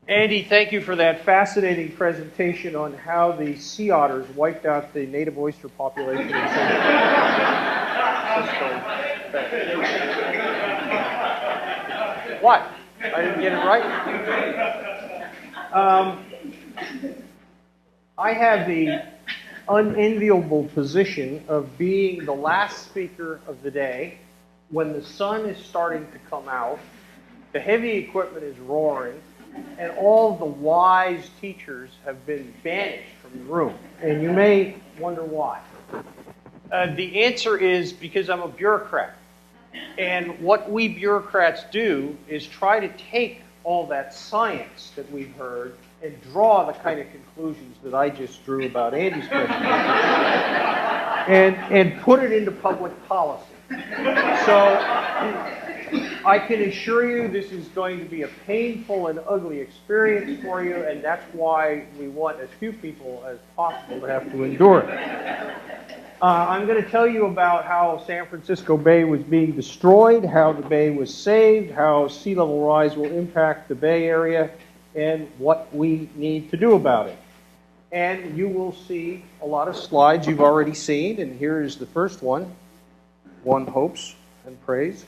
Andy, thank you for that fascinating presentation on how the sea otters wiped out the native oyster population in San Francisco. What? I didn't get it right? I have the unenviable position of being the last speaker of the day when the sun is starting to come out, the heavy equipment is roaring, and all the wise teachers have been banished from the room. And you may wonder why. The answer is because I'm a bureaucrat. And what we bureaucrats do is try to take all that science that we've heard and draw the kind of conclusions that I just drew about Andy's presentation and put it into public policy. So I can assure you this is going to be a painful and ugly experience for you, and that's why we want as few people as possible to have to endure it. I'm going to tell you about how San Francisco Bay was being destroyed, how the bay was saved, how sea level rise will impact the Bay Area, and what we need to do about it. And you will see a lot of slides you've already seen, and here is the first one. One hopes and prays.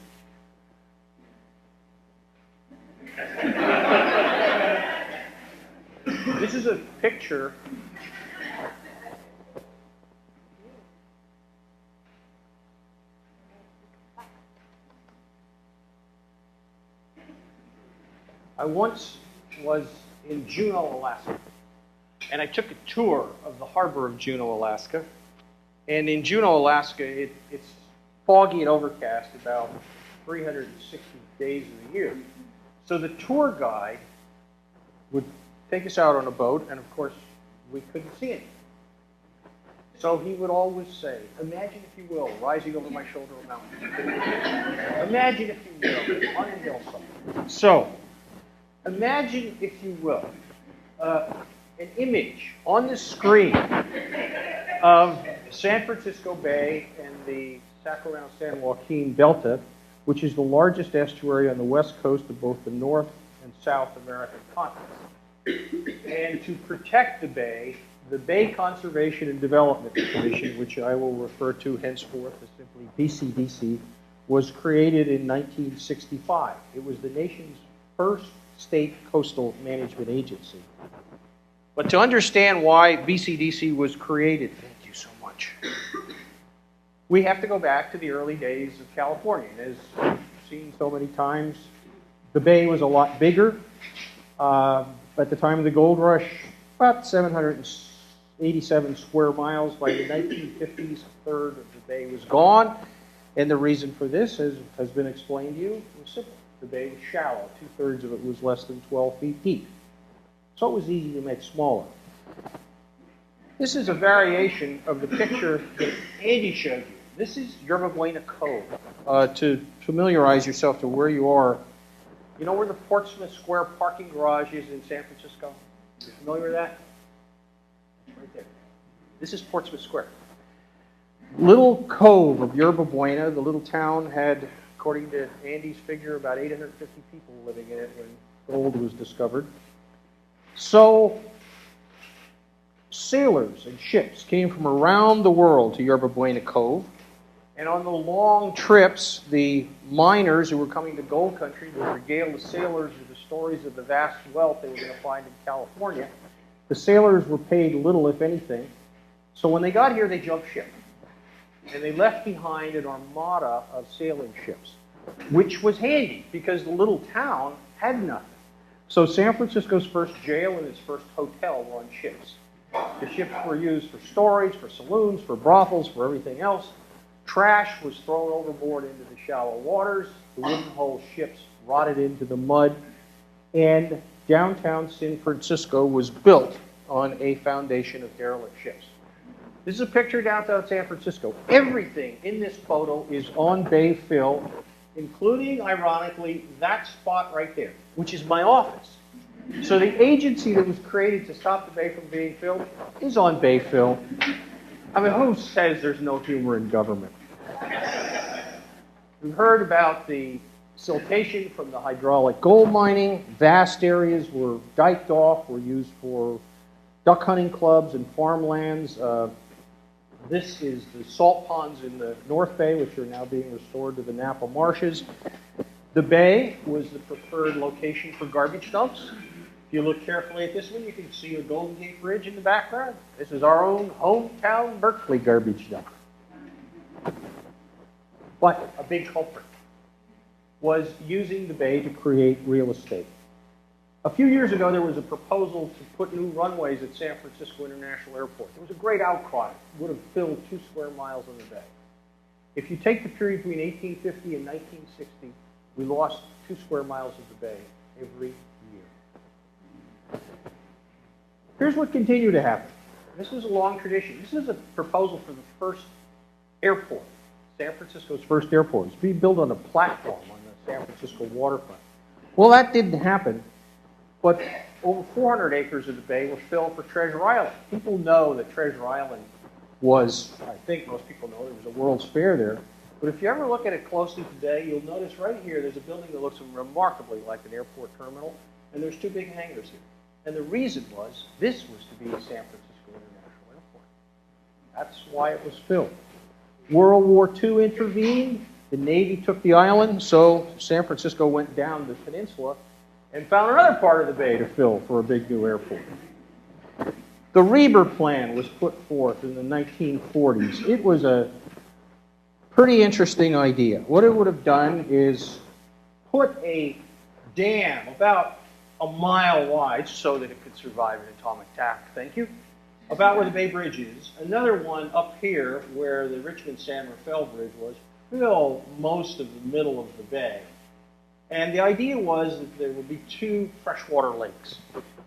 This is a picture . I once was in Juneau, Alaska, and I took a tour of the harbor of Juneau, Alaska. And in Juneau, Alaska, it's foggy and overcast about 360 days of the year. So the tour guide would take us out on a boat, and of course, we couldn't see it. So he would always say, imagine, if you will, rising over my shoulder a mountain. Imagine, if you will, on a hillside. So, imagine, if you will, an image on the screen of San Francisco Bay and the Sacramento-San Joaquin Delta, which is the largest estuary on the west coast of both the North and South American continents. And to protect the Bay Conservation and Development Commission, which I will refer to henceforth as simply BCDC, was created in 1965. It was the nation's first state coastal management agency. But to understand why BCDC was created, thank you so much, we have to go back to the early days of California. As we've seen so many times, the bay was a lot bigger. At the time of the gold rush, about 787 square miles. By the 1950s, a third of the bay was gone. And the reason for this, as has been explained to you, was simple. The bay was shallow. Two-thirds of it was less than 12 feet deep. So it was easy to make smaller. This is a variation of the picture that Andy showed you. This is Yerba Buena Cove. To familiarize yourself to where you are, you know where the Portsmouth Square parking garage is in San Francisco? You familiar with that? It's right there. This is Portsmouth Square. Little cove of Yerba Buena. The little town had, according to Andy's figure, about 850 people living in it when gold was discovered. So sailors and ships came from around the world to Yerba Buena Cove. And on the long trips, the miners who were coming to gold country would regale the sailors with the stories of the vast wealth they were going to find in California. The sailors were paid little, if anything. So when they got here, they jumped ship. And they left behind an armada of sailing ships, which was handy because the little town had nothing. So San Francisco's first jail and its first hotel were on ships. The ships were used for storage, for saloons, for brothels, for everything else. Trash was thrown overboard into the shallow waters. The wooden hull ships rotted into the mud. And downtown San Francisco was built on a foundation of derelict ships. This is a picture of downtown San Francisco. Everything in this photo is on bay fill, including, ironically, that spot right there, which is my office. So the agency that was created to stop the bay from being filled is on bay fill. I mean, who says there's no humor in government? We've heard about the siltation from the hydraulic gold mining. Vast areas were diked off, were used for duck hunting clubs and farmlands. This is the salt ponds in the North Bay, which are now being restored to the Napa marshes. The bay was the preferred location for garbage dumps. If you look carefully at this one, you can see a Golden Gate Bridge in the background. This is our own hometown Berkeley garbage dump. But a big culprit was using the bay to create real estate. A few years ago, there was a proposal to put new runways at San Francisco International Airport. There was a great outcry. It would have filled 2 square miles of the bay. If you take the period between 1850 and 1960, we lost 2 square miles of the bay every year. Here's what continued to happen. This is a long tradition. This is a proposal for the first airport, San Francisco's first airport. It's being built on a platform on the San Francisco waterfront. Well, that didn't happen, but over 400 acres of the bay were filled for Treasure Island. People know that Treasure Island was, I think most people know, there was a World's Fair there. But if you ever look at it closely today, you'll notice right here there's a building that looks remarkably like an airport terminal, and there's 2 big hangars here. And the reason was this was to be San Francisco International Airport. That's why it was filled. World War II intervened. The Navy took the island, so San Francisco went down the peninsula and found another part of the bay to fill for a big new airport. The Reber Plan was put forth in the 1940s. It was a pretty interesting idea. What it would have done is put a dam about a mile wide so that it could survive an atomic attack, thank you, about where the Bay Bridge is. Another one up here where the Richmond-San Rafael Bridge was, fill most of the middle of the bay. And the idea was that there would be 2 freshwater lakes.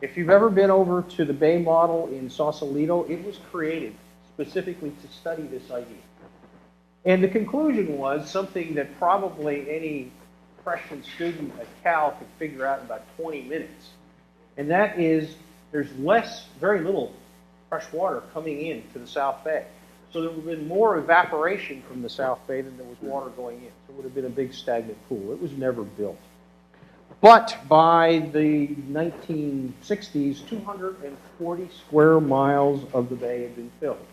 If you've ever been over to the bay model in Sausalito, it was created specifically to study this idea. And the conclusion was something that probably any freshman student at Cal could figure out in about 20 minutes. And that is there's very little fresh water coming in to the South Bay. So there would have been more evaporation from the South Bay than there was water going in. So it would have been a big stagnant pool. It was never built. But by the 1960s, 240 square miles of the bay had been filled.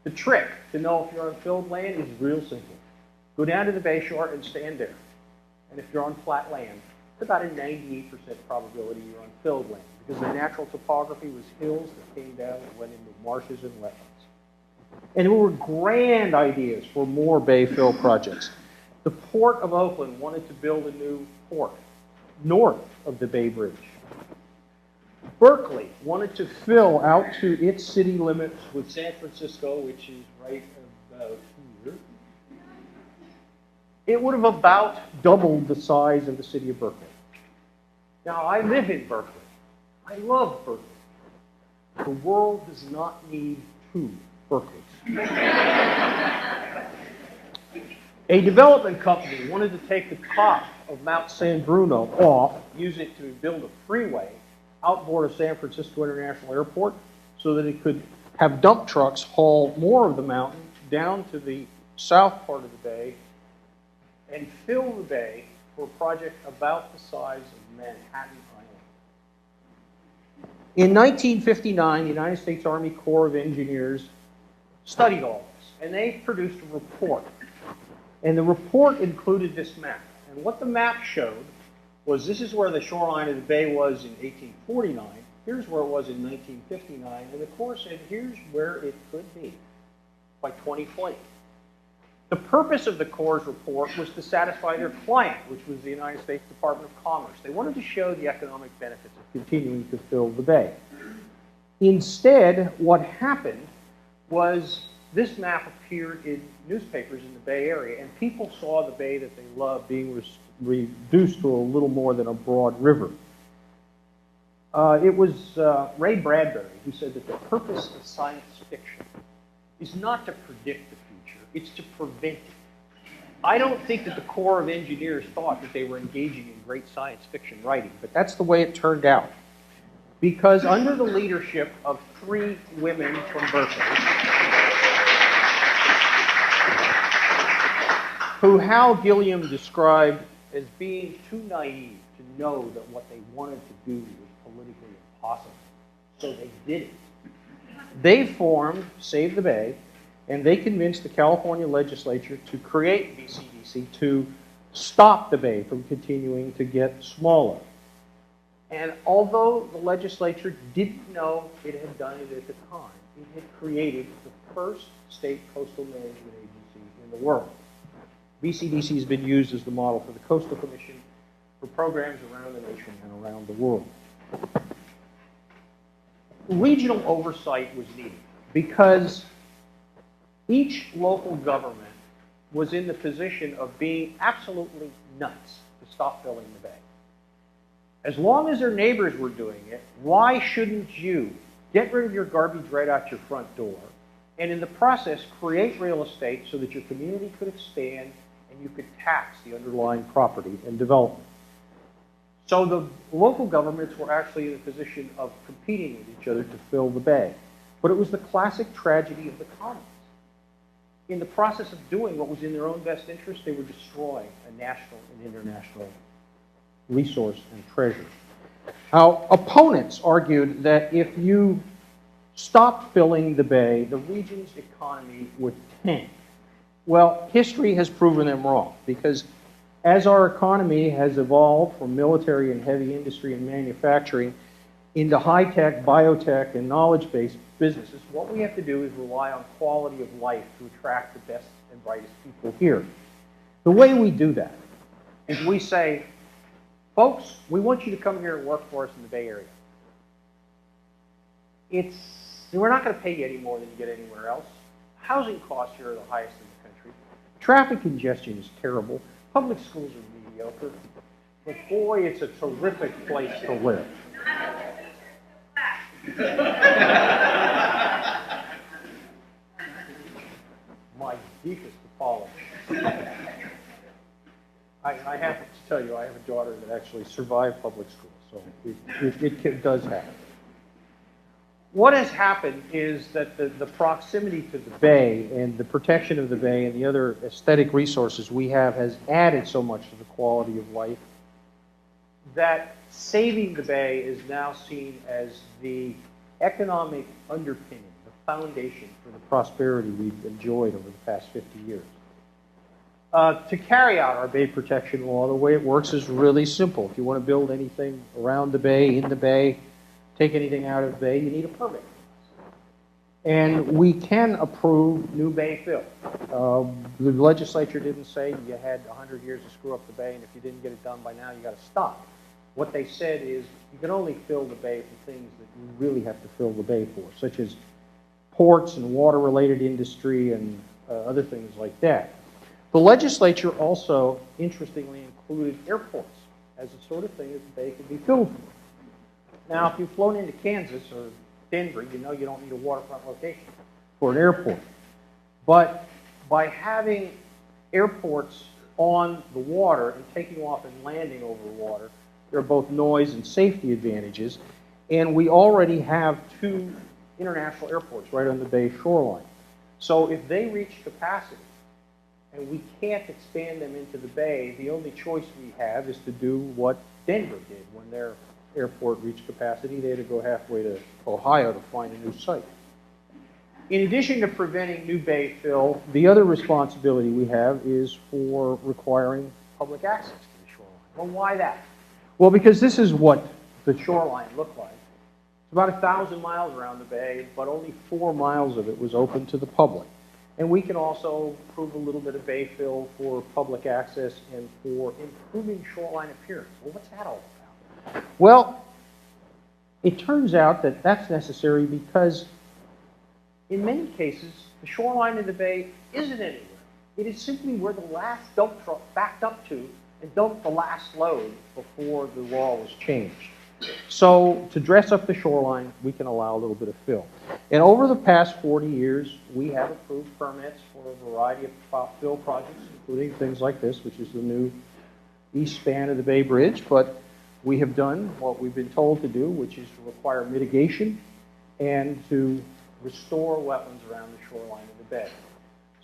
The trick to know if you're on filled land is real simple. Go down to the bay shore and stand there. And if you're on flat land, it's about a 98% probability you're on filled land because the natural topography was hills that came down and went into marshes and wetlands. And there were grand ideas for more bay fill projects. The Port of Oakland wanted to build a new port north of the Bay Bridge. Berkeley wanted to fill out to its city limits with San Francisco, which is right about here. It would have about doubled the size of the city of Berkeley. Now, I live in Berkeley. I love Berkeley. The world does not need 2 Berkeleys. A development company wanted to take the top of Mount San Bruno off, use it to build a freeway outboard of San Francisco International Airport so that it could have dump trucks haul more of the mountain down to the south part of the bay and fill the bay for a project about the size of Manhattan Island. In 1959, the United States Army Corps of Engineers studied all this, and they produced a report. And the report included this map. And what the map showed was this is where the shoreline of the bay was in 1849, here's where it was in 1959, and the Corps said here's where it could be by 2020. The purpose of the Corps' report was to satisfy their client, which was the United States Department of Commerce. They wanted to show the economic benefits of continuing to fill the bay. Instead, what happened was this map appeared in newspapers in the Bay Area, and people saw the bay that they loved being reduced to a little more than a broad river. It was Ray Bradbury who said that the purpose of science fiction is not to predict the future, it's to prevent it. I don't think that the Corps of Engineers thought that they were engaging in great science fiction writing, but that's the way it turned out. Because under the leadership of 3 women from Berkeley, who Hal Gilliam described as being too naive to know that what they wanted to do was politically impossible. So they did it. They formed Save the Bay, and they convinced the California legislature to create BCDC to stop the bay from continuing to get smaller. And although the legislature didn't know it had done it at the time, it had created the first state coastal management agency in the world. BCDC has been used as the model for the Coastal Commission for programs around the nation and around the world. Regional oversight was needed because each local government was in the position of being absolutely nuts to stop filling the bay. As long as their neighbors were doing it, why shouldn't you get rid of your garbage right out your front door and in the process create real estate so that your community could expand and you could tax the underlying property and development? So the local governments were actually in a position of competing with each other to fill the bay. But it was the classic tragedy of the colonies. In the process of doing what was in their own best interest, they were destroying a national and international resource and treasure. Now, opponents argued that if you stopped filling the bay, the region's economy would tank. Well, history has proven them wrong, because as our economy has evolved from military and heavy industry and manufacturing into high-tech, biotech, and knowledge-based businesses, what we have to do is rely on quality of life to attract the best and brightest people here. The way we do that is we say, folks, we want you to come here and work for us in the Bay Area. We're not going to pay you any more than you get anywhere else. Housing costs here are the highest in the country. Traffic congestion is terrible. Public schools are mediocre. But boy, it's a terrific place to live. My deepest apologies. I have to tell you, I have a daughter that actually survived public school, so it does happen. What has happened is that the proximity to the bay and the protection of the bay and the other aesthetic resources we have has added so much to the quality of life that saving the bay is now seen as the economic underpinning, the foundation for the prosperity we've enjoyed over the past 50 years. To carry out our bay protection law, the way it works is really simple. If you want to build anything around the bay, in the bay, take anything out of the bay, you need a permit. And we can approve new bay fill. The legislature didn't say you had 100 years to screw up the bay, and if you didn't get it done by now, you got to stop. What they said is you can only fill the bay for things that you really have to fill the bay for, such as ports and water-related industry and other things like that. The legislature also, interestingly, included airports as a sort of thing that the bay could be filled for. Now, if you've flown into Kansas or Denver, you know you don't need a waterfront location for an airport. But by having airports on the water and taking off and landing over water, there are both noise and safety advantages. And we already have 2 international airports right on the bay shoreline. So if they reach capacity and we can't expand them into the bay, the only choice we have is to do what Denver did when their airport reached capacity. They had to go halfway to Ohio to find a new site. In addition to preventing new bay fill, the other responsibility we have is for requiring public access to the shoreline. Well, why that? Well, because this is what the shoreline looked like. It's about 1,000 miles around the bay, but only 4 miles of it was open to the public. And we can also approve a little bit of bay fill for public access and for improving shoreline appearance. Well, what's that all about? Well, it turns out that that's necessary because in many cases, the shoreline of the bay isn't anywhere. It is simply where the last dump truck backed up to and dumped the last load before the law was changed. So to dress up the shoreline, we can allow a little bit of fill. And over the past 40 years, we have approved permits for a variety of fill projects, including things like this, which is the new east span of the Bay Bridge. But we have done what we've been told to do, which is to require mitigation and to restore wetlands around the shoreline of the bay.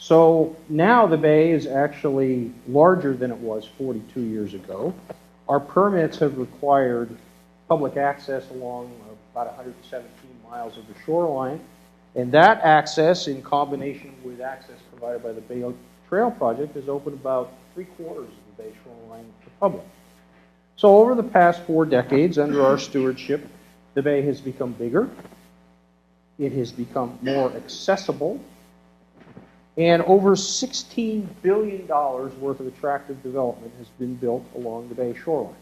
So now the bay is actually larger than it was 42 years ago. Our permits have required public access along about 117 miles of the shoreline. And that access, in combination with access provided by the Bay Trail Project, has opened about 3/4 of the bay shoreline to public. So over the past 4 decades, under our stewardship, the bay has become bigger. It has become more accessible. And over $16 billion worth of attractive development has been built along the bay shoreline.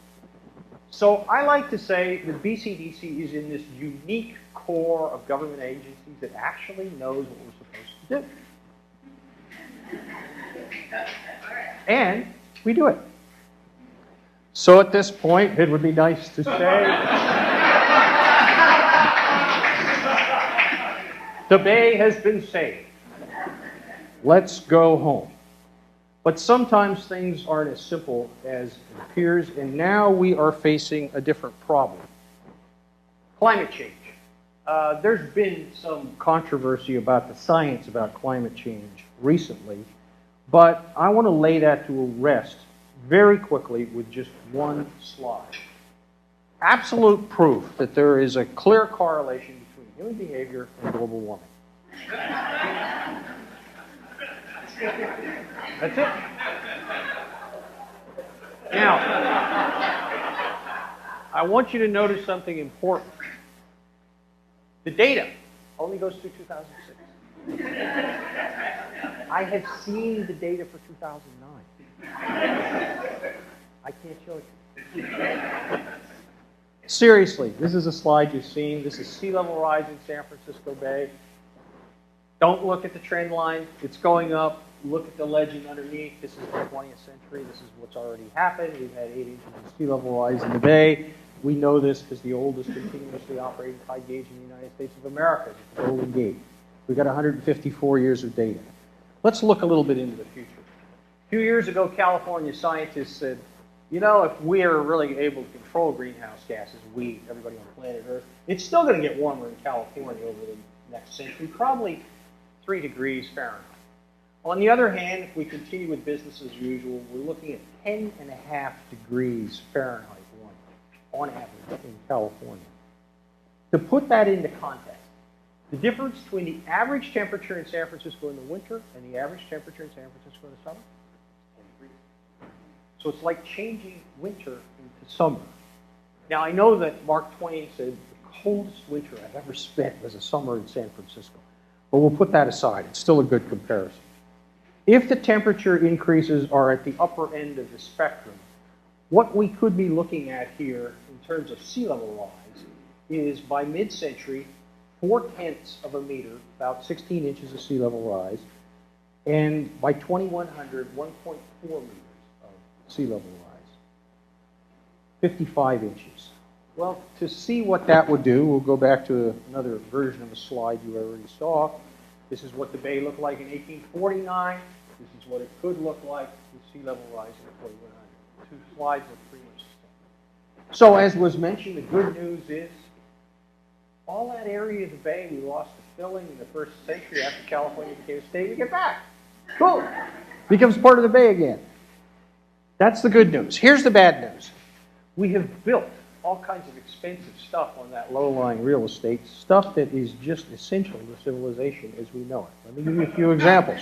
So I like to say that BCDC is in this unique core of government agencies that actually knows what we're supposed to do. And we do it. So at this point, it would be nice to say the bay has been saved. Let's go home. But sometimes things aren't as simple as it appears, and now we are facing a different problem. Climate change. There's been some controversy about the science about climate change recently, but I want to lay that to rest very quickly with just one slide. Absolute proof that there is a clear correlation between human behavior and global warming. That's it. Now, I want you to notice something important. The data only goes through 2006. I have seen the data for 2009. I can't show it. Seriously, this is a slide you've seen. This is sea level rise in San Francisco Bay. Don't look at the trend line. It's going up. Look at the legend underneath. This is the 20th century. This is what's already happened. We've had 8 inches of sea level rise in the bay. We know this because the oldest continuously operating tide gauge in the United States of America is the Golden Gate. We've got 154 years of data. Let's look a little bit into the future. A few years ago, California scientists said, you know, if we are really able to control greenhouse gases, everybody on planet Earth, it's still going to get warmer in California over the next century, probably 3 degrees Fahrenheit. On the other hand, if we continue with business as usual, we're looking at 10.5 degrees Fahrenheit on average in California. To put that into context, the difference between the average temperature in San Francisco in the winter and the average temperature in San Francisco in the summer is 10 degrees. So it's like changing winter into summer. Now, I know that Mark Twain said the coldest winter I've ever spent was a summer in San Francisco. But we'll put that aside. It's still a good comparison. If the temperature increases are at the upper end of the spectrum, what we could be looking at here in terms of sea level rise is by mid-century, 0.4 of a meter, about 16 inches of sea level rise, and by 2100, 1.4 meters of sea level rise, 55 inches. Well, to see what that would do, we'll go back to another version of a slide you already saw. This is what the bay looked like in 1849. This is what it could look like with sea level rise in 2100. 2 slides look pretty much the same. So as was mentioned, the good news is all that area of the bay we lost to filling in the first century after California became a state, we get back. Cool. Becomes part of the bay again. That's the good news. Here's the bad news. We have built all kinds of expensive stuff on that low-lying real estate, stuff that is just essential to civilization as we know it. Let me give you a few examples.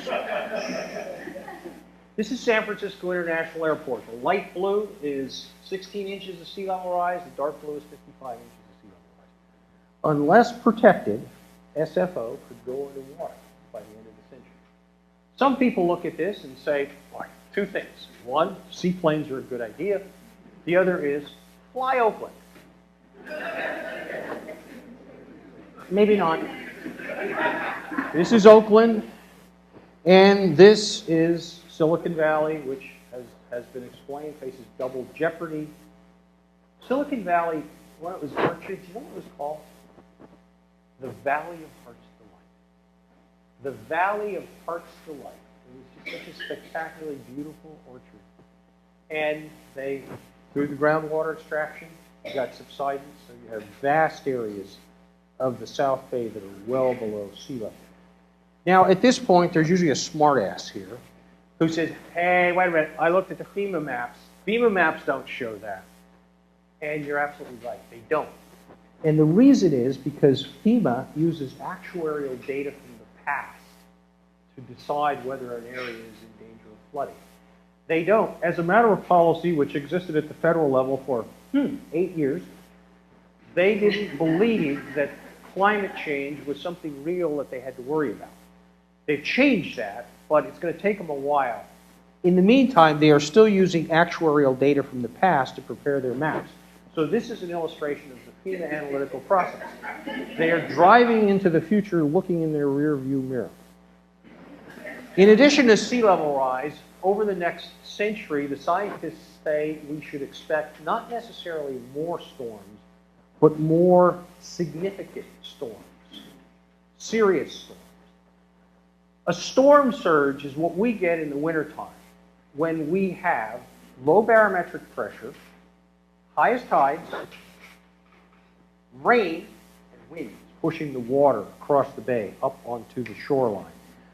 This is San Francisco International Airport. The light blue is 16 inches of sea level rise. The dark blue is 55 inches of sea level rise. Unless protected, SFO could go into water by the end of the century. Some people look at this and say, well, 2 things. One, seaplanes are a good idea. The other is fly Oakland. Maybe not. This is Oakland, and this is Silicon Valley, which has been explained, faces double jeopardy. Silicon Valley, when it was orchard, you know what it was called? The Valley of Heart's Delight. The Valley of Heart's Delight. It was just such a spectacularly beautiful orchard. And they, through the groundwater extraction, you got subsidence, so you have vast areas of the South Bay that are well below sea level. Now, at this point, there's usually a smartass here who says, hey, wait a minute, I looked at the FEMA maps. FEMA maps don't show that. And you're absolutely right, they don't. And the reason is because FEMA uses actuarial data from the past to decide whether an area is in danger of flooding. They don't. As a matter of policy, which existed at the federal level for 8 years, they didn't believe that climate change was something real that they had to worry about. They've changed that, but it's going to take them a while. In the meantime, they are still using actuarial data from the past to prepare their maps. So this is an illustration of the FEMA analytical process. They are driving into the future looking in their rear view mirror. In addition to sea level rise, over the next century, the scientists say we should expect not necessarily more storms, but more significant storms, serious storms. A storm surge is what we get in the wintertime when we have low barometric pressure, highest tides, rain, and winds pushing the water across the bay up onto the shoreline.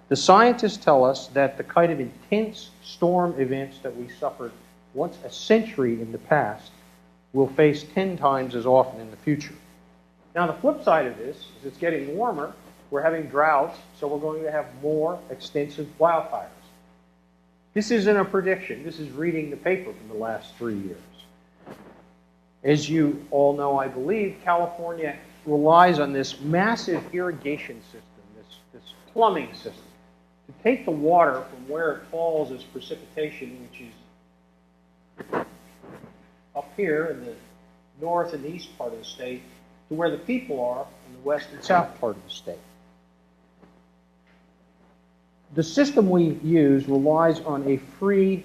The scientists tell us that the kind of intense storm events that we suffered once a century in the past will face 10 times as often in the future. Now, the flip side of this is it's getting warmer. We're having droughts, so we're going to have more extensive wildfires. This isn't a prediction. This is reading the paper from the last 3 years. As you all know, I believe, California relies on this massive irrigation system, this plumbing system, to take the water from where it falls as precipitation, which is up here in the north and east part of the state, to where the people are in the west and south part of the state. The system we use relies on a free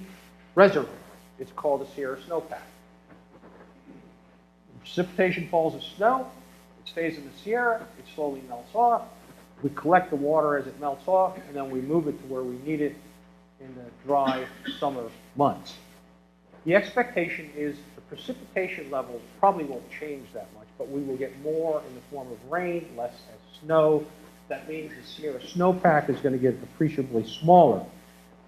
reservoir. It's called a Sierra snowpack. Precipitation falls as snow, it stays in the Sierra, it slowly melts off. We collect the water as it melts off, and then we move it to where we need it in the dry summer months. The expectation is the precipitation levels probably won't change that much, but we will get more in the form of rain, less as snow. That means the Sierra snowpack is going to get appreciably smaller.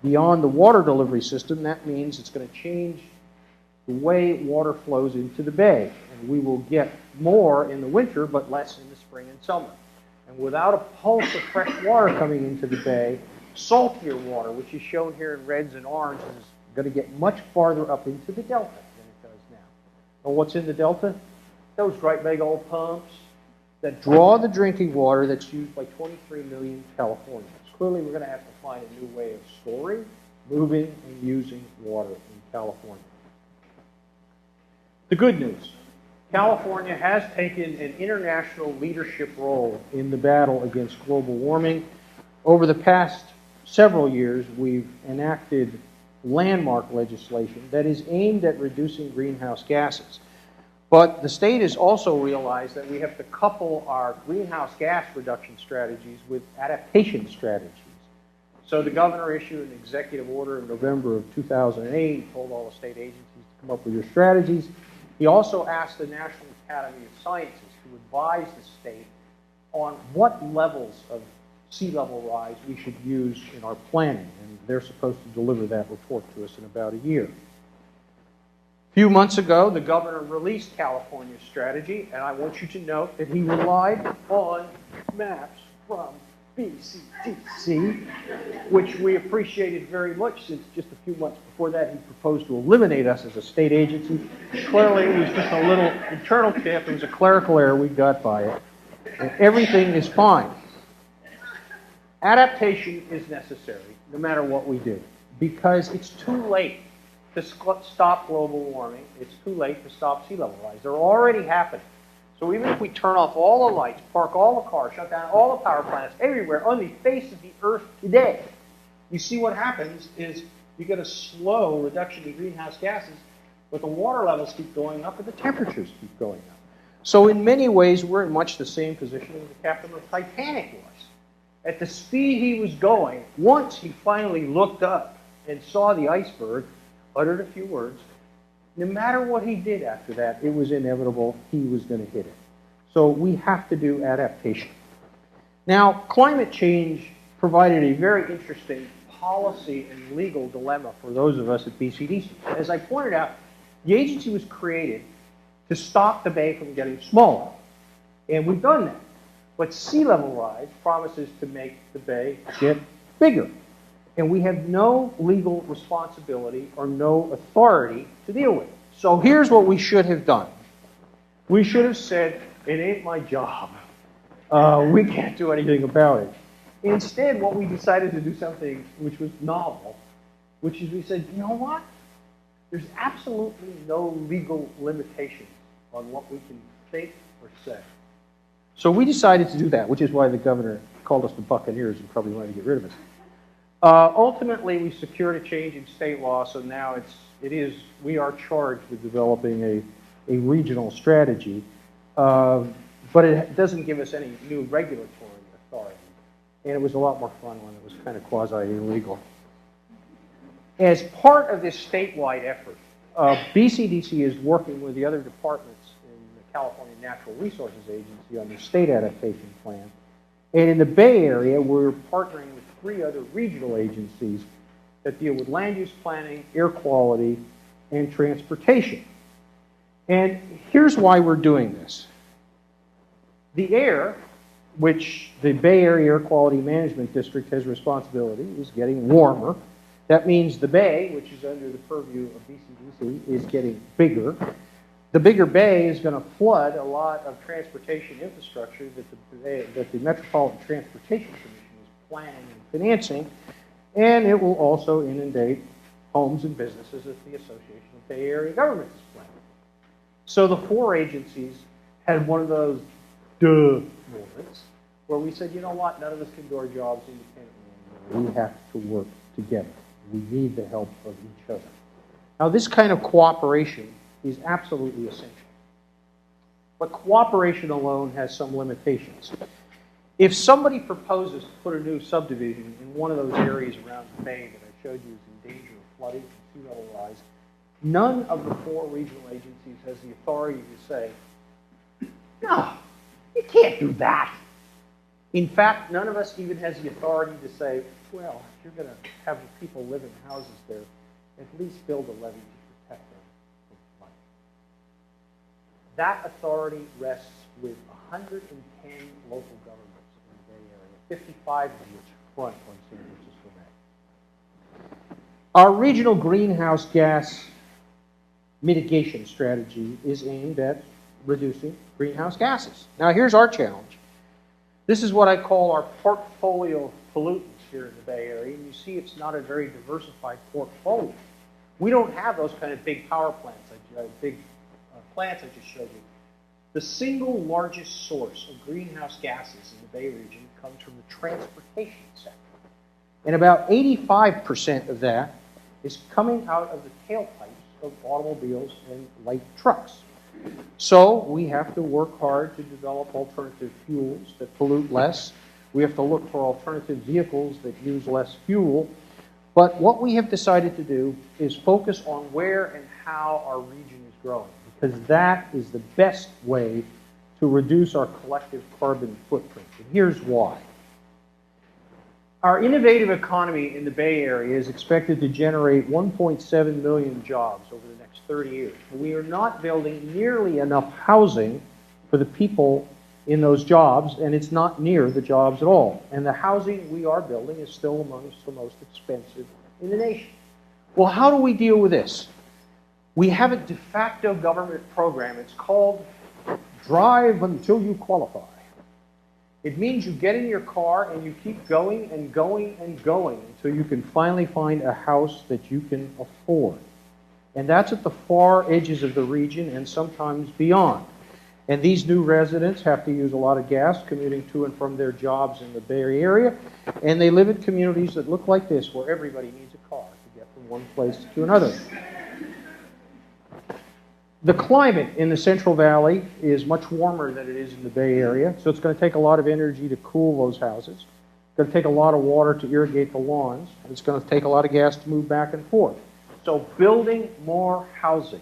Beyond the water delivery system, that means it's going to change the way water flows into the bay. And we will get more in the winter, but less in the spring and summer. And without a pulse of fresh water coming into the bay, saltier water, which is shown here in reds and oranges, is going to get much farther up into the delta than it does now. And what's in the delta? Those great big old pumps that draw the drinking water that's used by 23 million Californians. Clearly, we're going to have to find a new way of storing, moving, and using water in California. The good news, California has taken an international leadership role in the battle against global warming. Over the past several years, we've enacted landmark legislation that is aimed at reducing greenhouse gases. But the state has also realized that we have to couple our greenhouse gas reduction strategies with adaptation strategies. So the governor issued an executive order in November of 2008. He told all the state agencies to come up with your strategies. He also asked the National Academy of Sciences to advise the state on what levels of sea level rise we should use in our planning. And they're supposed to deliver that report to us in about a year. A few months ago, the governor released California's strategy, and I want you to note that he relied on maps from BCDC, which we appreciated very much since just a few months before that he proposed to eliminate us as a state agency. Clearly, it was just a little internal tip. It was a clerical error. We got by it. And everything is fine. Adaptation is necessary, no matter what we do, because it's too late to stop global warming. It's too late to stop sea level rise. They're already happening. So even if we turn off all the lights, park all the cars, shut down all the power plants everywhere on the face of the earth today, you see what happens is you get a slow reduction in greenhouse gases, but the water levels keep going up and the temperatures keep going up. So in many ways, we're in much the same position as the captain of the Titanic was. At the speed he was going, once he finally looked up and saw the iceberg, uttered a few words, no matter what he did after that, it was inevitable he was going to hit it. So we have to do adaptation. Now, climate change provided a very interesting policy and legal dilemma for those of us at BCDC. As I pointed out, the agency was created to stop the bay from getting smaller, and we've done that. But sea level rise promises to make the bay get bigger, and we have no legal responsibility or no authority to deal with it. So here's what we should have done. We should have said, it ain't my job. We can't do anything about it. Instead, what we decided to do something which was novel, which is we said, you know what? There's absolutely no legal limitations on what we can think or say. So we decided to do that, which is why the governor called us the Buccaneers and probably wanted to get rid of us. Ultimately, we secured a change in state law, so now we are charged with developing a regional strategy, but it doesn't give us any new regulatory authority. And it was a lot more fun when it was kind of quasi-illegal. As part of this statewide effort, BCDC is working with the other departments in the California Natural Resources Agency on the state adaptation plan. And in the Bay Area, we're partnering with 3 other regional agencies that deal with land use planning, air quality, and transportation. And here's why we're doing this. The air, which the Bay Area Air Quality Management District has responsibility, is getting warmer. That means the bay, which is under the purview of BCDC, is getting bigger. The bigger bay is going to flood a lot of transportation infrastructure that the Metropolitan Transportation Commission is planning and financing, and it will also inundate homes and businesses that the Association of Bay Area Governments is planning. So the 4 agencies had one of those duh moments where we said, you know what, none of us can do our jobs independently anymore. We have to work together. We need the help of each other. Now, this kind of cooperation is absolutely essential. But cooperation alone has some limitations. If somebody proposes to put a new subdivision in one of those areas around the bay that I showed you is in danger of flooding and sea level rise, none of the 4 regional agencies has the authority to say, no, you can't do that. In fact, none of us even has the authority to say, well, if you're going to have the people live in houses there, at least build a levee to protect them from flooding. That authority rests with 110 local governments in the Bay Area, 55 of which front on San Francisco Bay. Our regional greenhouse gas mitigation strategy is aimed at reducing greenhouse gases. Now, here's our challenge. This is what I call our portfolio of pollutants here in the Bay Area. And you see it's not a very diversified portfolio. We don't have those kind of big power plants, plants I just showed you. The single largest source of greenhouse gases in the Bay region comes from the transportation sector. And about 85% of that is coming out of the tailpipes of automobiles and light trucks. So we have to work hard to develop alternative fuels that pollute less. We have to look for alternative vehicles that use less fuel. But what we have decided to do is focus on where and how our region is growing, because that is the best way to reduce our collective carbon footprint. And here's why. Our innovative economy in the Bay Area is expected to generate 1.7 million jobs over the next 30 years. We are not building nearly enough housing for the people in those jobs, and it's not near the jobs at all. And the housing we are building is still amongst the most expensive in the nation. Well, how do we deal with this? We have a de facto government program. It's called Drive Until You Qualify. It means you get in your car and you keep going and going and going until you can finally find a house that you can afford. And that's at the far edges of the region and sometimes beyond. And these new residents have to use a lot of gas commuting to and from their jobs in the Bay Area. And they live in communities that look like this, where everybody needs a car to get from one place to another. The climate in the Central Valley is much warmer than it is in the Bay Area, so it's going to take a lot of energy to cool those houses. It's going to take a lot of water to irrigate the lawns, and it's going to take a lot of gas to move back and forth. So building more housing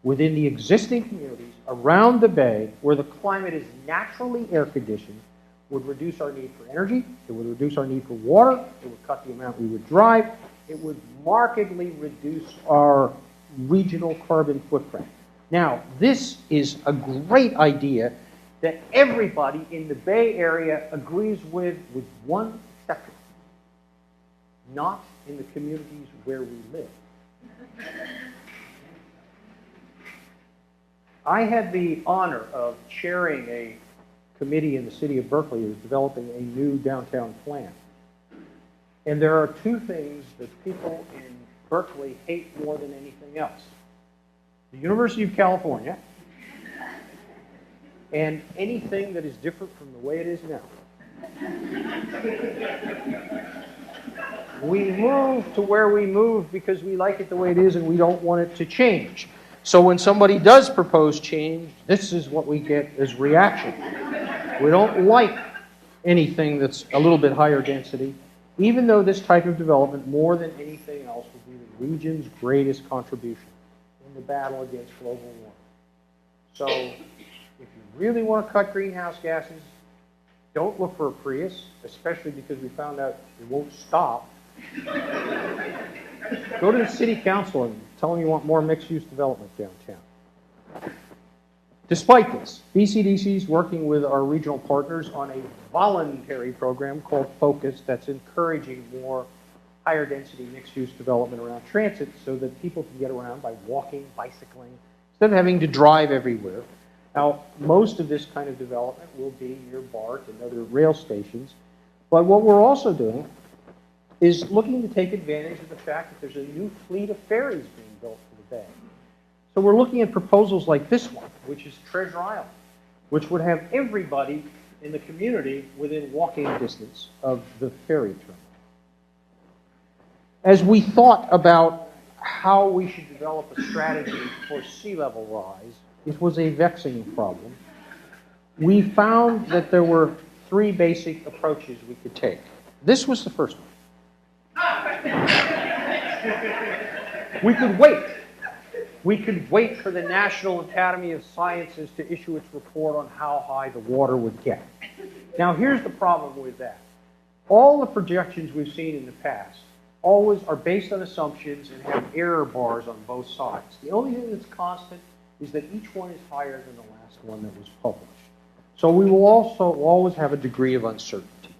within the existing communities around the bay, where the climate is naturally air-conditioned, would reduce our need for energy, it would reduce our need for water, it would cut the amount we would drive, it would markedly reduce our regional carbon footprint. Now, this is a great idea that everybody in the Bay Area agrees with one exception. Not in the communities where we live. I had the honor of chairing a committee in the city of Berkeley that was developing a new downtown plan. And there are two things that people in Berkeley hate more than anything else. The University of California and anything that is different from the way it is now. We move to where we move because we like it the way it is and we don't want it to change. So when somebody does propose change, this is what we get as reaction. We don't like anything that's a little bit higher density, even though this type of development, more than anything else, will be the region's greatest contribution in the battle against global warming. So if you really want to cut greenhouse gases, don't look for a Prius, especially because we found out it won't stop. Go to the city council and tell them you want more mixed-use development downtown. Despite this, BCDC is working with our regional partners on a voluntary program called Focus that's encouraging more higher density mixed-use development around transit so that people can get around by walking, bicycling, instead of having to drive everywhere. Now, most of this kind of development will be near BART and other rail stations, but what we're also doing is looking to take advantage of the fact that there's a new fleet of ferries being built for the Bay. So we're looking at proposals like this one, which is Treasure Island, which would have everybody in the community within walking distance of the ferry terminal. As we thought about how we should develop a strategy for sea level rise, it was a vexing problem. We found that there were three basic approaches we could take. This was the first one. We could wait. We could wait for the National Academy of Sciences to issue its report on how high the water would get. Now, here's the problem with that. All the projections we've seen in the past always are based on assumptions and have error bars on both sides. The only thing that's constant is that each one is higher than the last one that was published. So we will also always have a degree of uncertainty.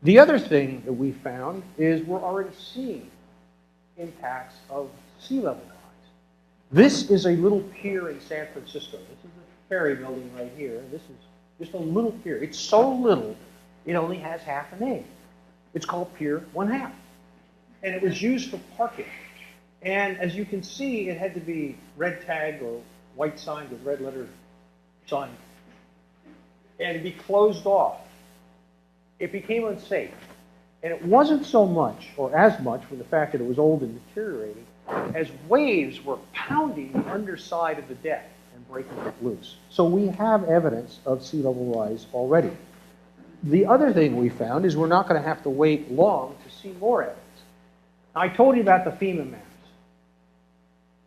The other thing that we found is we're already seeing impacts of sea level rise. This is a little pier in San Francisco. This is a ferry building right here. This is just a little pier. It's so little, it only has half a name. It's called Pier 1/2. And it was used for parking. And as you can see, it had to be red tagged or white signed with red letter signed. And be closed off. It became unsafe. And it wasn't so much, or as much, from the fact that it was old and deteriorating, as waves were pounding the underside of the deck and breaking it loose. So we have evidence of sea level rise already. The other thing we found is we're not going to have to wait long to see more evidence. I told you about the FEMA maps.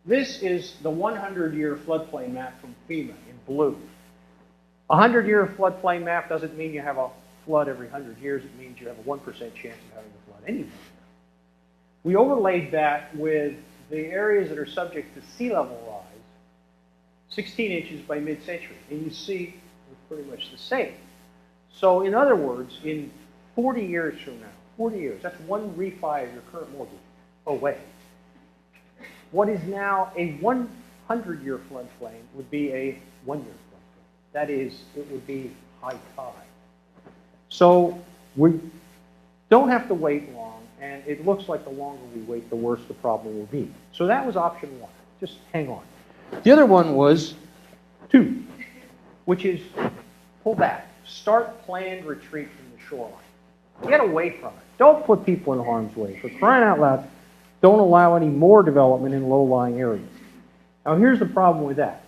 This is the 100-year floodplain map from FEMA in blue. A 100-year floodplain map doesn't mean you have a flood every 100 years. It means you have a 1% chance of having a flood anyway. We overlaid that with the areas that are subject to sea level rise, 16 inches by mid-century, and you see it's pretty much the same. So in other words, in 40 years from now, 40 years, that's one refi of your current mortgage away. What is now a 100-year floodplain would be a 1-year floodplain. That is, it would be high tide. So we don't have to wait long, and it looks like the longer we wait, the worse the problem will be. So that was option one. Just hang on. The other one was 2, which is pull back. Start planned retreat from the shoreline. Get away from it. Don't put people in harm's way. For crying out loud, don't allow any more development in low-lying areas. Now, here's the problem with that.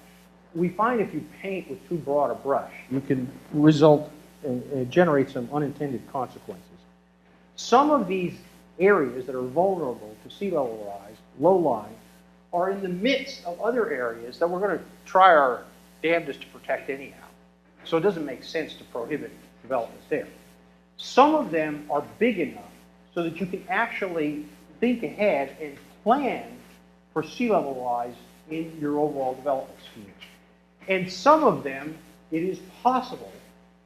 We find if you paint with too broad a brush, you can generate some unintended consequences. Some of these areas that are vulnerable to sea level rise, low-lying, are in the midst of other areas that we're going to try our damnedest to protect anyhow. So it doesn't make sense to prohibit developments there. Some of them are big enough so that you can actually think ahead and plan for sea level rise in your overall development scheme. And some of them, it is possible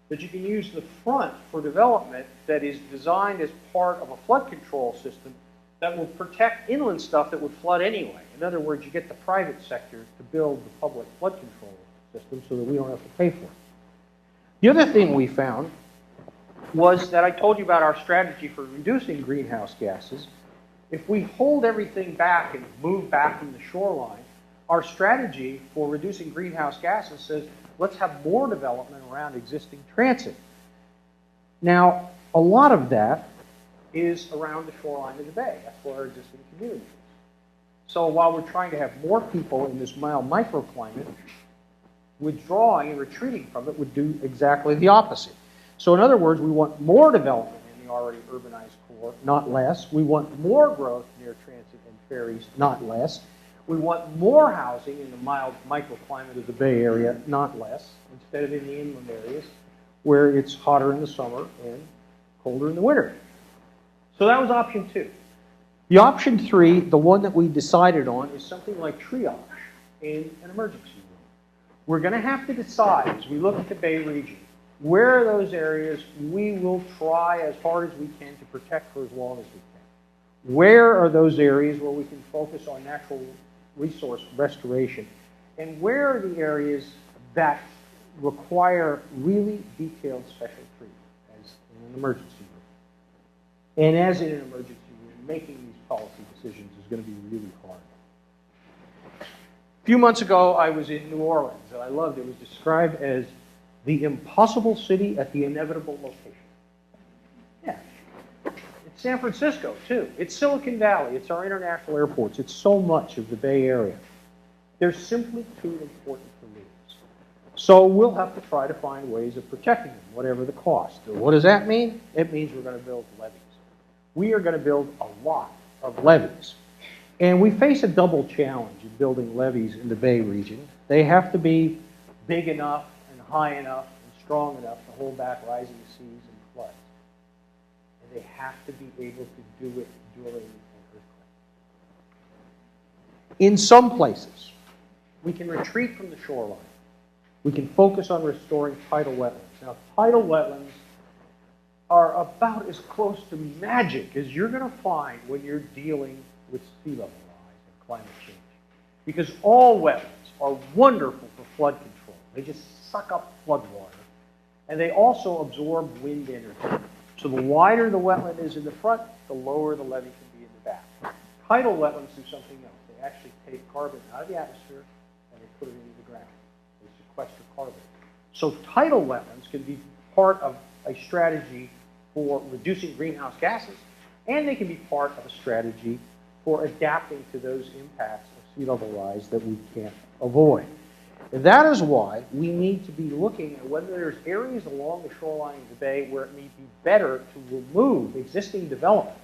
that you can use the front for development that is designed as part of a flood control system that will protect inland stuff that would flood anyway. In other words, you get the private sector to build the public flood control system so that we don't have to pay for it. The other thing we found was that I told you about our strategy for reducing greenhouse gases. If we hold everything back and move back from the shoreline, our strategy for reducing greenhouse gases says, let's have more development around existing transit. Now, a lot of that is around the shoreline of the bay. That's where our existing community is. So while we're trying to have more people in this mild microclimate, withdrawing and retreating from it would do exactly the opposite. So in other words, we want more development in the already urbanized core, not less. We want more growth near transit and ferries, not less. We want more housing in the mild microclimate of the Bay Area, not less, instead of in the inland areas where it's hotter in the summer and colder in the winter. So that was option 2. The option 3, the one that we decided on, is something like triage in an emergency room. We're going to have to decide, as we look at the Bay region, where are those areas we will try as hard as we can to protect for as long as we can. Where are those areas where we can focus on natural resource restoration? And where are the areas that require really detailed special treatment, as in an emergency room? And as in an emergency room, making these policy decisions is going to be really hard. A few months ago, I was in New Orleans, and I loved it. It was described as the impossible city at the inevitable location. Yeah. It's San Francisco, too. It's Silicon Valley. It's our international airports. It's so much of the Bay Area. They're simply too important for leaders. So we'll have to try to find ways of protecting them, whatever the cost. What does that mean? It means we're going to build levees. We are going to build a lot of levees. And we face a double challenge in building levees in the Bay region. They have to be big enough and high enough and strong enough to hold back rising seas and floods. And they have to be able to do it during an earthquake. In some places, we can retreat from the shoreline. We can focus on restoring tidal wetlands. Now, tidal wetlands are about as close to magic as you're going to find when you're dealing with sea level rise and climate change. Because all wetlands are wonderful for flood control. They just suck up flood water. And they also absorb wind energy. So the wider the wetland is in the front, the lower the levee can be in the back. Tidal wetlands do something else. They actually take carbon out of the atmosphere and they put it into the ground. They sequester carbon. So tidal wetlands can be part of a strategy for reducing greenhouse gases, and they can be part of a strategy for adapting to those impacts of sea level rise that we can't avoid. And that is why we need to be looking at whether there's areas along the shoreline of the bay where it may be better to remove existing development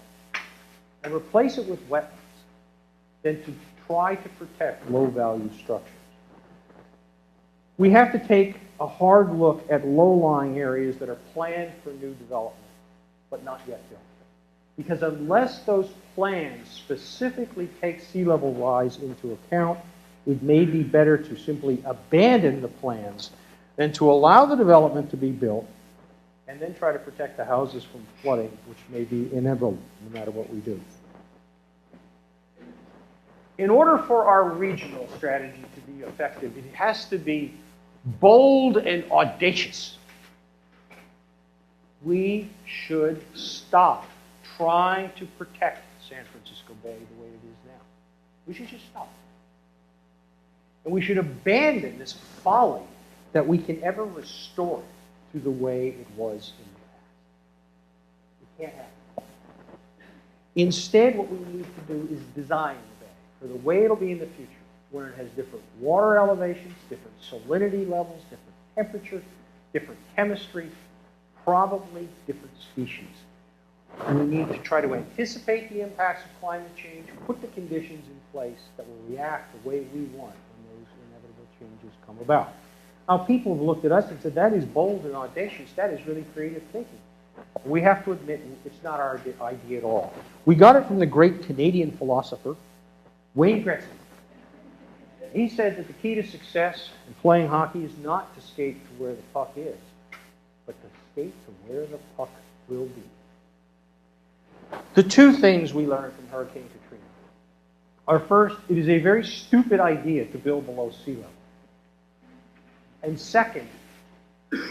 and replace it with wetlands than to try to protect low-value structures. We have to take a hard look at low-lying areas that are planned for new development, but not yet built. Because unless those plans specifically take sea level rise into account, it may be better to simply abandon the plans than to allow the development to be built and then try to protect the houses from flooding, which may be inevitable no matter what we do. In order for our regional strategy to be effective, it has to be bold and audacious. We should stop trying to protect San Francisco Bay the way it is now. We should just stop. And we should abandon this folly that we can ever restore it to the way it was in the past. We can't have it. Instead, what we need to do is design the bay for the way it'll be in the future, where it has different water elevations, different salinity levels, different temperature, different chemistry, probably different species. And we need to try to anticipate the impacts of climate change, put the conditions in place that will react the way we want when those inevitable changes come about. how people have looked at us and said, that is bold and audacious, that is really creative thinking. We have to admit it's not our idea at all. We got it from the great Canadian philosopher, Wayne Gretzky. He said that the key to success in playing hockey is not to skate to where the puck is, but to skate to where the puck will be. The two things we learned from Hurricane Katrina are, first, it is a very stupid idea to build below sea level. And second,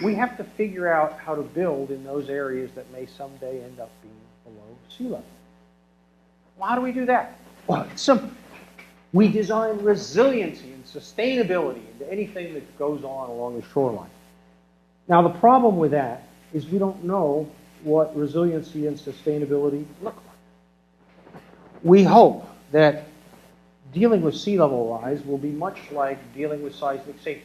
we have to figure out how to build in those areas that may someday end up being below sea level. Well, how do we do that? Well, it's simple. We design resiliency and sustainability into anything that goes on along the shoreline. Now, the problem with that is we don't know what resiliency and sustainability look like. We hope that dealing with sea level rise will be much like dealing with seismic safety.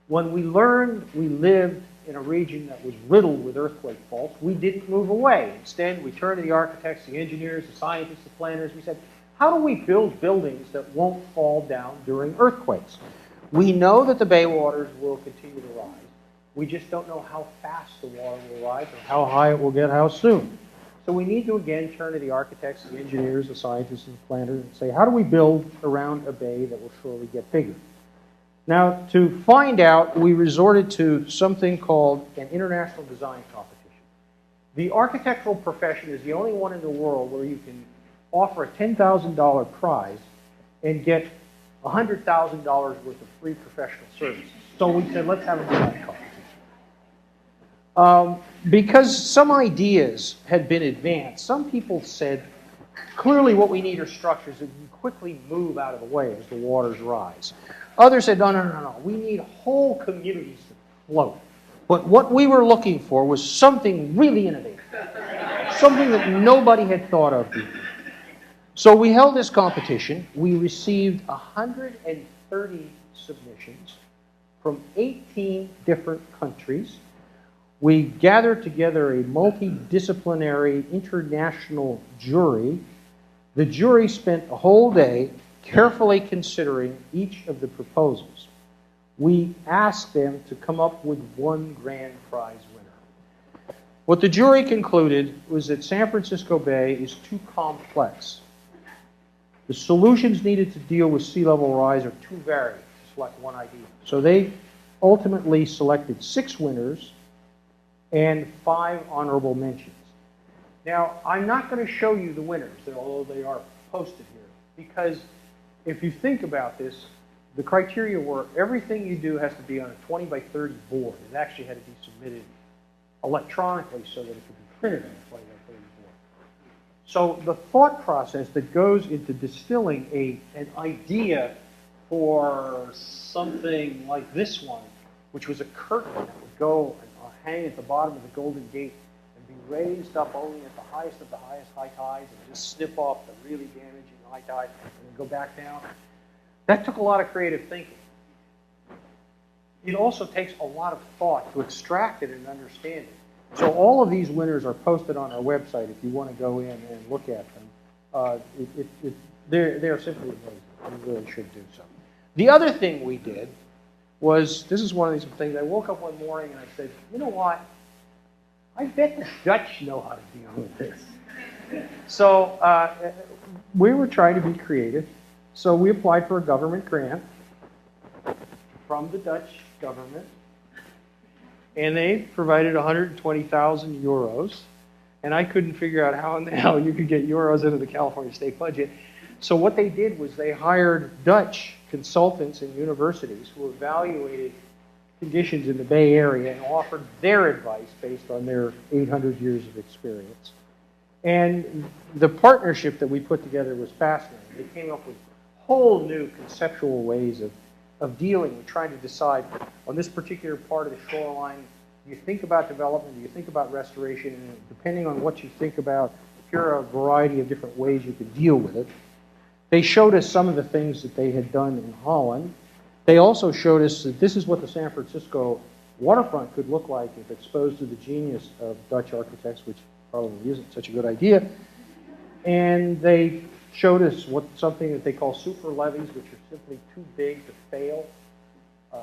When we learned we lived in a region that was riddled with earthquake faults, we didn't move away. Instead, we turned to the architects, the engineers, the scientists, the planners. We said, how do we build buildings that won't fall down during earthquakes? We know that the bay waters will continue to rise. We just don't know how fast the water will rise or how high it will get, how soon. So we need to, again, turn to the architects, the engineers, the scientists, and the planners and say, how do we build around a bay that will surely get bigger? Now, to find out, we resorted to something called an international design competition. The architectural profession is the only one in the world where you can offer a $10,000 prize and get $100,000 worth of free professional services. So we said, let's have a design competition. Because some ideas had been advanced, some people said, clearly what we need are structures that can quickly move out of the way as the waters rise. Others said, no, we need whole communities to float. But what we were looking for was something really innovative, something that nobody had thought of before. So we held this competition. We received 130 submissions from 18 different countries. We gathered together a multidisciplinary international jury. The jury spent a whole day carefully considering each of the proposals. We asked them to come up with one grand prize winner. What the jury concluded was that San Francisco Bay is too complex. The solutions needed to deal with sea level rise are too varied to select one idea. So they ultimately selected 6 winners and 5 honorable mentions. Now, I'm not going to show you the winners, although they are posted here, because if you think about this, the criteria were everything you do has to be on a 20 by 30 board. It actually had to be submitted electronically so that it could be printed on a 20 by 30 board. So the thought process that goes into distilling an idea for something like this one, which was a curtain that would go and hang at the bottom of the Golden Gate and be raised up only at the highest of the highest high tides and just snip off the really damaging high tide and then go back down. That took a lot of creative thinking. It also takes a lot of thought to extract it and understand it. So all of these winners are posted on our website if you want to go in and look at them. They're simply amazing. You really should do so. The other thing we did was, this is one of these things, I woke up one morning and I said, you know what? I bet the Dutch know how to deal with this. So we were trying to be creative. So we applied for a government grant from the Dutch government. And they provided 120,000 euros. And I couldn't figure out how in the hell you could get euros into the California state budget. So what they did was they hired Dutch consultants and universities who evaluated conditions in the Bay Area and offered their advice based on their 800 years of experience. And the partnership that we put together was fascinating. They came up with whole new conceptual ways of dealing with trying to decide on this particular part of the shoreline, do you think about development, do you think about restoration, and depending on what you think about, here are a variety of different ways you could deal with it. They showed us some of the things that they had done in Holland. They also showed us that this is what the San Francisco waterfront could look like if exposed to the genius of Dutch architects, which probably isn't such a good idea. And they showed us something that they call super levees, which are simply too big to fail.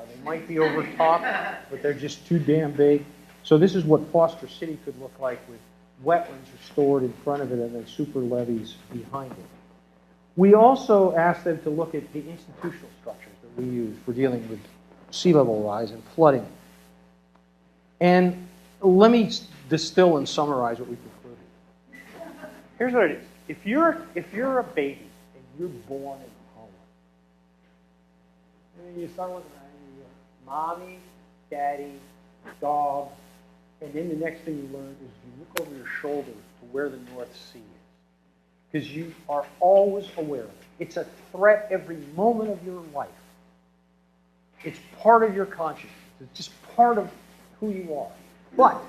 They might be over top, but they're just too damn big. So this is what Foster City could look like with wetlands restored in front of it and then super levees behind it. We also asked them to look at the institutional structures that we use for dealing with sea level rise and flooding. And let me distill and summarize what we concluded. Here's what it is. If you're a baby and you're born in Holland, and then you start looking around and you go, mommy, daddy, dog, and then the next thing you learn is you look over your shoulder to where the North Sea is. Because you are always aware of it. It's a threat every moment of your life. It's part of your consciousness. It's just part of who you are. But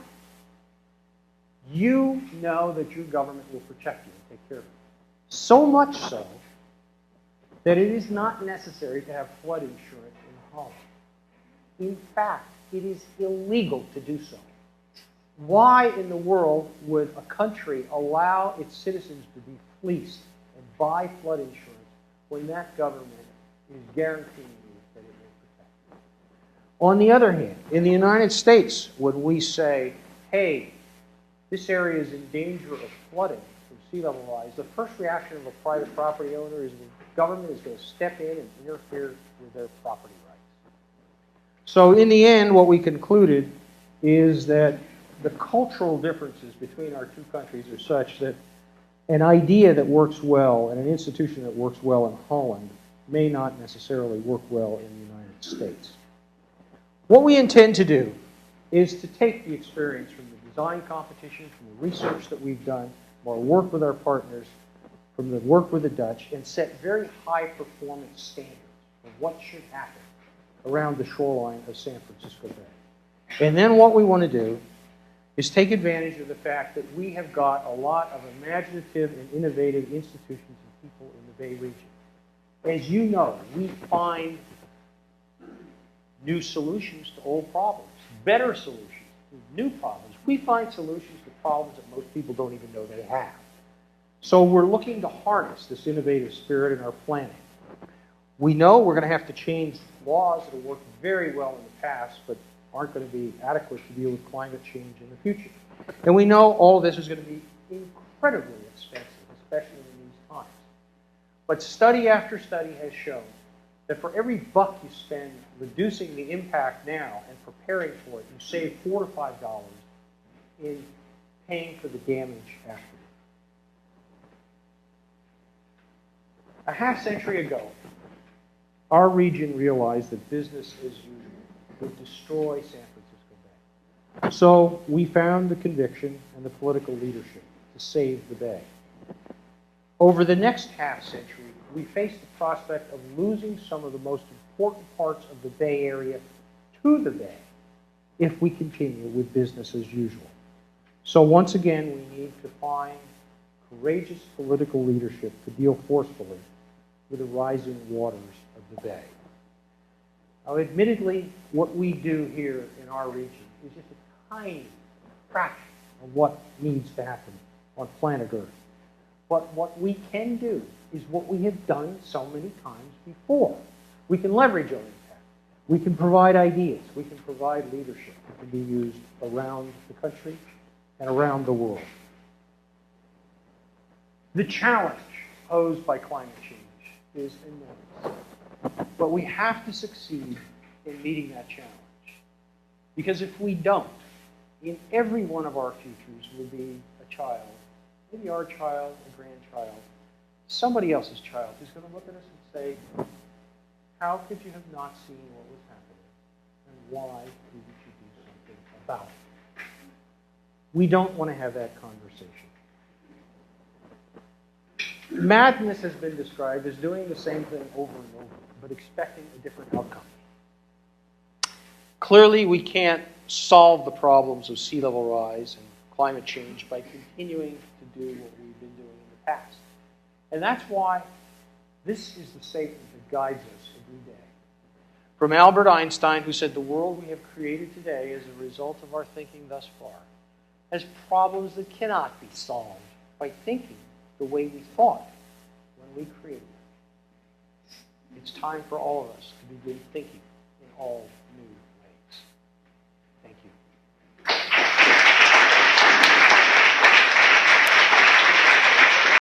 you know that your government will protect you and take care of you. So much so that it is not necessary to have flood insurance in Holland. In fact, it is illegal to do so. Why in the world would a country allow its citizens to be fleeced and buy flood insurance when that government is guaranteeing you that it will protect you? On the other hand, in the United States, when we say, hey, this area is in danger of flooding from sea level rise, the first reaction of a private property owner is the government is going to step in and interfere with their property rights. So in the end, what we concluded is that the cultural differences between our two countries are such that an idea that works well and an institution that works well in Holland may not necessarily work well in the United States. What we intend to do is to take the experience from the design competition, from the research that we've done, from our work with our partners, from the work with the Dutch, and set very high performance standards for what should happen around the shoreline of San Francisco Bay. And then what we want to do is take advantage of the fact that we have got a lot of imaginative and innovative institutions and people in the Bay region. As you know, we find new solutions to old problems, better solutions to new problems. We find solutions to problems that most people don't even know they have. So we're looking to harness this innovative spirit in our planning. We know we're going to have to change laws that have worked very well in the past, but aren't going to be adequate to deal with climate change in the future. And we know all of this is going to be incredibly expensive, especially in these times. But study after study has shown that for every buck you spend reducing the impact now and preparing for it, you save $4 to $5 in paying for the damage afterwards. A half century ago, our region realized that business as usual would destroy San Francisco Bay. So we found the conviction and the political leadership to save the bay. Over the next half century, we faced the prospect of losing some of the most important parts of the Bay Area to the Bay if we continue with business as usual. So once again, we need to find courageous political leadership to deal forcefully with the rising waters of the Bay. Now, admittedly, what we do here in our region is just a tiny fraction of what needs to happen on planet Earth. But what we can do is what we have done so many times before. We can leverage our impact. We can provide ideas. We can provide leadership that can be used around the country and around the world. The challenge posed by climate change is enormous. But we have to succeed in meeting that challenge. Because if we don't, in every one of our futures will be a child, maybe our child, a grandchild, somebody else's child who's going to look at us and say, how could you have not seen what was happening? And why didn't you do something about it? We don't want to have that conversation. Madness has been described as doing the same thing over and over, but expecting a different outcome. Clearly, we can't solve the problems of sea level rise and climate change by continuing to do what we've been doing in the past. And that's why this is the statement that guides us every day. From Albert Einstein, who said, "The world we have created today as a result of our thinking thus far has problems that cannot be solved by thinking the way we thought when we created it." It's time for all of us to begin thinking in all new